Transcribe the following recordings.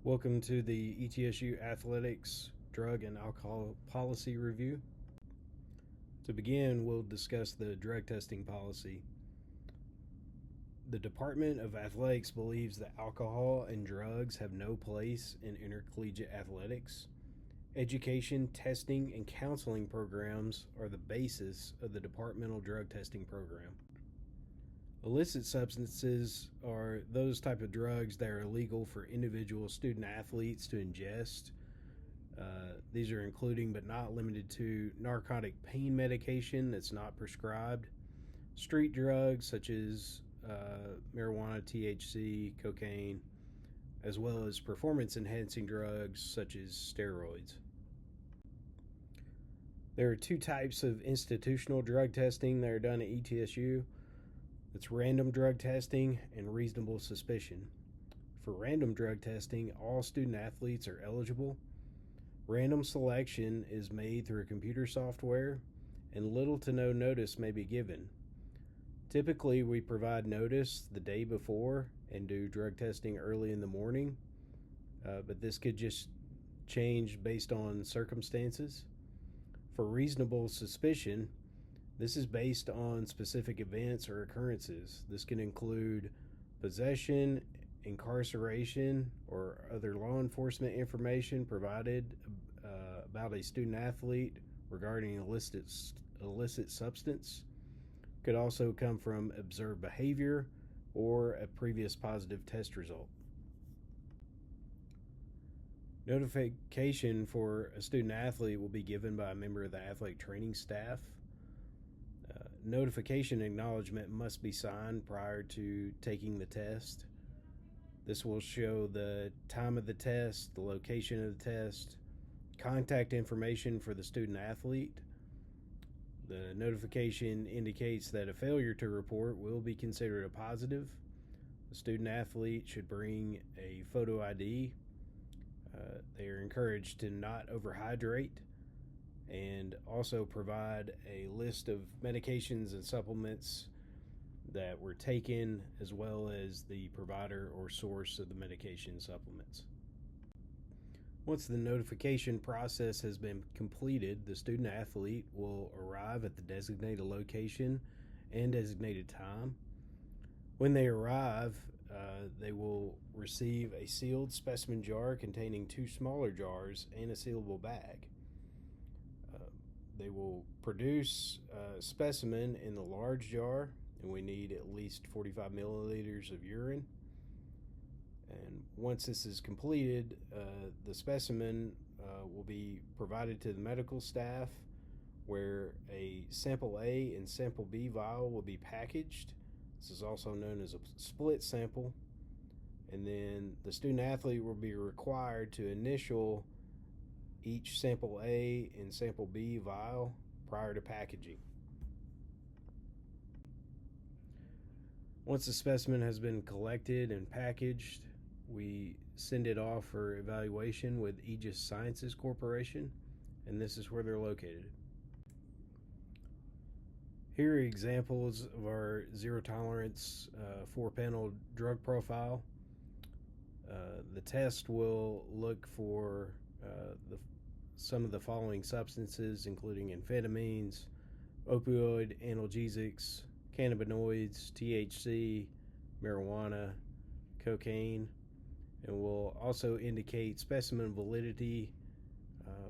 Welcome to the ETSU Athletics Drug and Alcohol Policy Review. To begin, we'll discuss the drug testing policy. The Department of Athletics believes that alcohol and drugs have no place in intercollegiate athletics. Education, testing, and counseling programs are the basis of the departmental drug testing program. Illicit substances are those type of drugs that are illegal for individual student athletes to ingest. These are including but not limited to narcotic pain medication that's not prescribed, street drugs such as marijuana, THC, cocaine, as well as performance enhancing drugs such as steroids. There are two types of institutional drug testing that are done at ETSU. It's random drug testing and reasonable suspicion. For random drug testing, all student athletes are eligible. Random selection is made through computer software, and little to no notice may be given. Typically, we provide notice the day before and do drug testing early in the morning, but this could just change based on circumstances. For reasonable suspicion, this is based on specific events or occurrences. This can include possession, incarceration, or other law enforcement information provided about a student athlete regarding illicit substance. Could also come from observed behavior or a previous positive test result. Notification for a student athlete will be given by a member of the athletic training staff. Notification acknowledgement must be signed prior to taking the test. This will show the time of the test, the location of the test, contact information for the student athlete. The notification indicates that a failure to report will be considered a positive. The student athlete should bring a photo ID. They are encouraged to not overhydrate, and also provide a list of medications and supplements that were taken, as well as the provider or source of the medication supplements. Once the notification process has been completed, the student athlete will arrive at the designated location and designated time. When they arrive, they will receive a sealed specimen jar containing two smaller jars and a sealable bag. They will produce a specimen in the large jar, and we need at least 45 milliliters of urine. And once this is completed, the specimen will be provided to the medical staff, where a sample A and sample B vial will be packaged. This is also known as a split sample. And then the student athlete will be required to initial each sample A and sample B vial prior to packaging. Once the specimen has been collected and packaged, we send it off for evaluation with Aegis Sciences Corporation, and this is where they're located. Here are examples of our zero tolerance 4-panel drug profile. The test will look for some of the following substances, including amphetamines, opioid analgesics, cannabinoids, THC, marijuana, cocaine, and will also indicate specimen validity,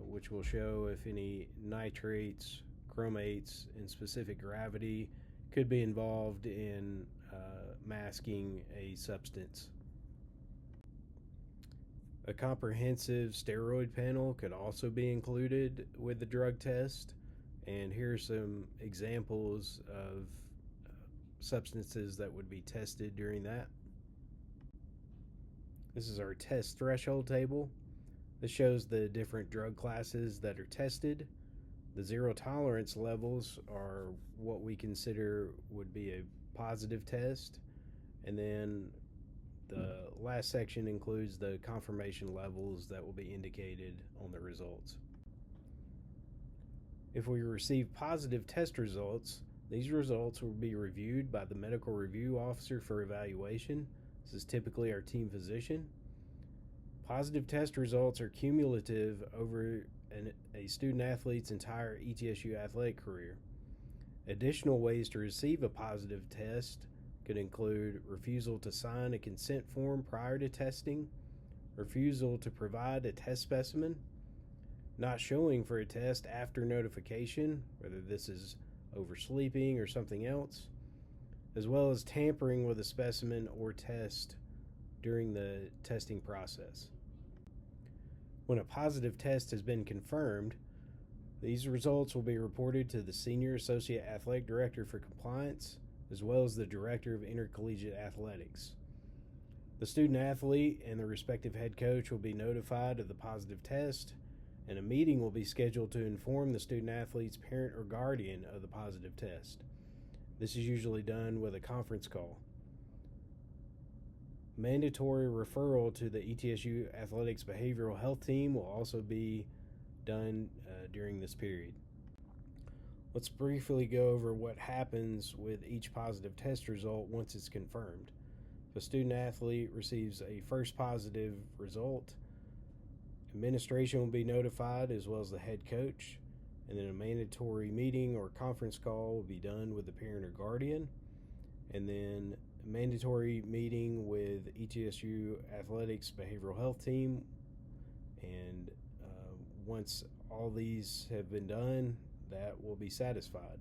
which will show if any nitrates, chromates, and specific gravity could be involved in masking a substance. A comprehensive steroid panel could also be included with the drug test, and here are some examples of substances that would be tested during that. This is our test threshold table. This shows the different drug classes that are tested. The zero tolerance levels are what we consider would be a positive test, and then the last section includes the confirmation levels that will be indicated on the results. If we receive positive test results, these results will be reviewed by the medical review officer for evaluation. This is typically our team physician. Positive test results are cumulative over a student athlete's entire ETSU athletic career. Additional ways to receive a positive test could include refusal to sign a consent form prior to testing, refusal to provide a test specimen, not showing for a test after notification, whether this is oversleeping or something else, as well as tampering with a specimen or test during the testing process. When a positive test has been confirmed, these results will be reported to the Senior Associate Athletic Director for Compliance, as well as the Director of Intercollegiate Athletics. The student athlete and the respective head coach will be notified of the positive test, and a meeting will be scheduled to inform the student athlete's parent or guardian of the positive test. This is usually done with a conference call. Mandatory referral to the ETSU Athletics Behavioral Health Team will also be done during this period. Let's briefly go over what happens with each positive test result once it's confirmed. If a student athlete receives a first positive result, administration will be notified as well as the head coach, and then a mandatory meeting or conference call will be done with the parent or guardian, and then a mandatory meeting with ETSU Athletics Behavioral Health Team. And once all these have been done, that will be satisfied.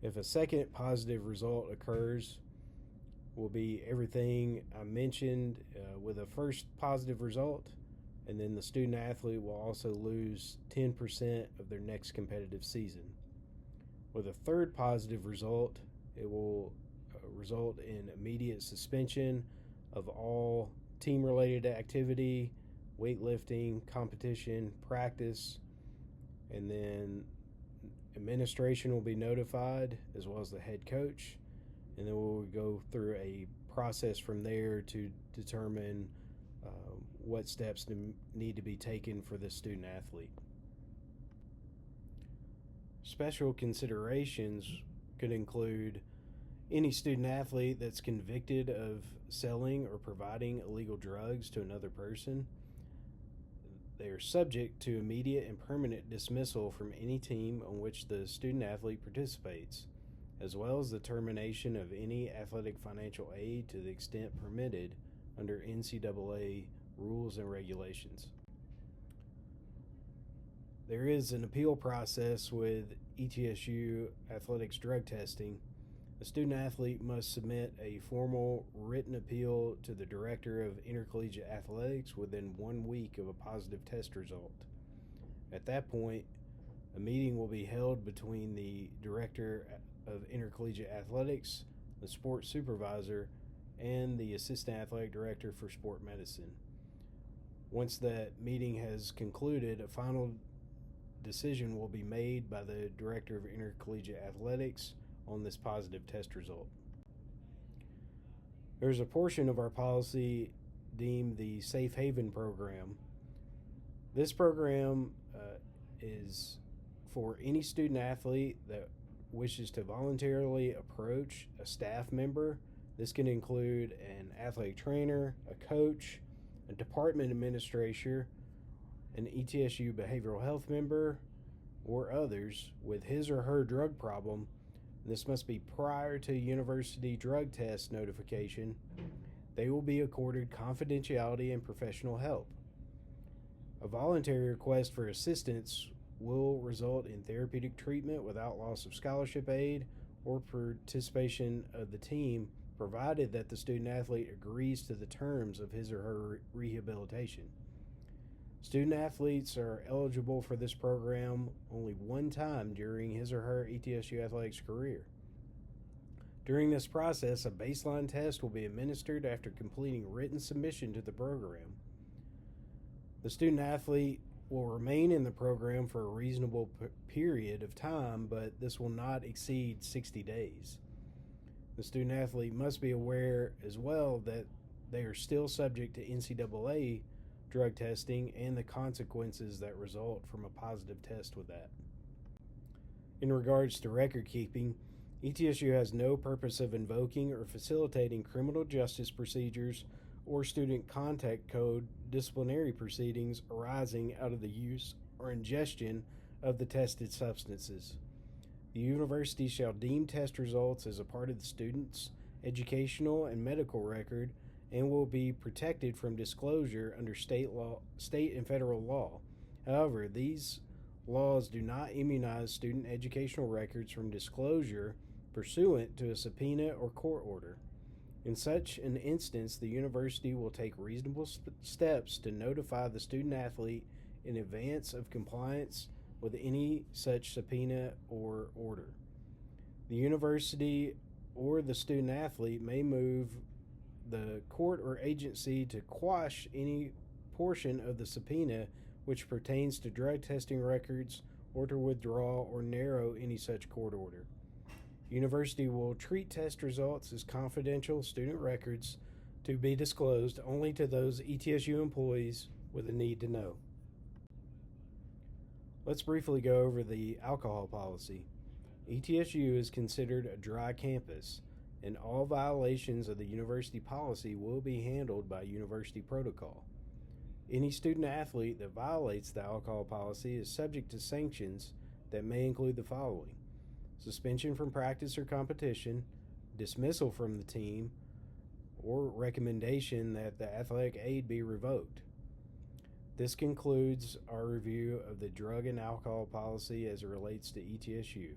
If a second positive result occurs, will be everything I mentioned with a first positive result, and then the student athlete will also lose 10% of their next competitive season. With a third positive result, it will result in immediate suspension of all team-related activity, weightlifting, competition, practice, and then administration will be notified as well as the head coach, and then we'll go through a process from there to determine what steps need to be taken for the student athlete. Special considerations could include any student athlete that's convicted of selling or providing illegal drugs to another person. They are subject to immediate and permanent dismissal from any team on which the student athlete participates, as well as the termination of any athletic financial aid to the extent permitted under NCAA rules and regulations. There is an appeal process with ETSU athletics drug testing. A student athlete must submit a formal written appeal to the Director of Intercollegiate Athletics within 1 week of a positive test result. At that point, a meeting will be held between the Director of Intercollegiate Athletics, the sports supervisor, and the Assistant Athletic Director for Sport Medicine. Once that meeting has concluded, a final decision will be made by the Director of Intercollegiate Athletics on this positive test result. There's a portion of our policy deemed the Safe Haven program. This program is for any student athlete that wishes to voluntarily approach a staff member. This can include an athletic trainer, a coach, a department administrator, an ETSU behavioral health member, or others with his or her drug problem. This must be prior to university drug test notification. They will be accorded confidentiality and professional help. A voluntary request for assistance will result in therapeutic treatment without loss of scholarship aid or participation of the team, provided that the student athlete agrees to the terms of his or her rehabilitation. Student athletes are eligible for this program only one time during his or her ETSU athletics career. During this process, a baseline test will be administered after completing written submission to the program. The student athlete will remain in the program for a reasonable period of time, but this will not exceed 60 days. The student athlete must be aware as well that they are still subject to NCAA drug testing and the consequences that result from a positive test with that. In regards to record keeping, ETSU has no purpose of invoking or facilitating criminal justice procedures or student contact code disciplinary proceedings arising out of the use or ingestion of the tested substances. The university shall deem test results as a part of the student's educational and medical record and will be protected from disclosure under state and federal law. However, these laws do not immunize student educational records from disclosure pursuant to a subpoena or court order. In such an instance, the university will take reasonable steps to notify the student athlete in advance of compliance with any such subpoena or order. The university or the student athlete may move the court or agency to quash any portion of the subpoena which pertains to drug testing records or to withdraw or narrow any such court order. University will treat test results as confidential student records to be disclosed only to those ETSU employees with a need to know. Let's briefly go over the alcohol policy. ETSU is considered a dry campus, and all violations of the university policy will be handled by university protocol. Any student athlete that violates the alcohol policy is subject to sanctions that may include the following: suspension from practice or competition, dismissal from the team, or recommendation that the athletic aid be revoked. This concludes our review of the drug and alcohol policy as it relates to ETSU.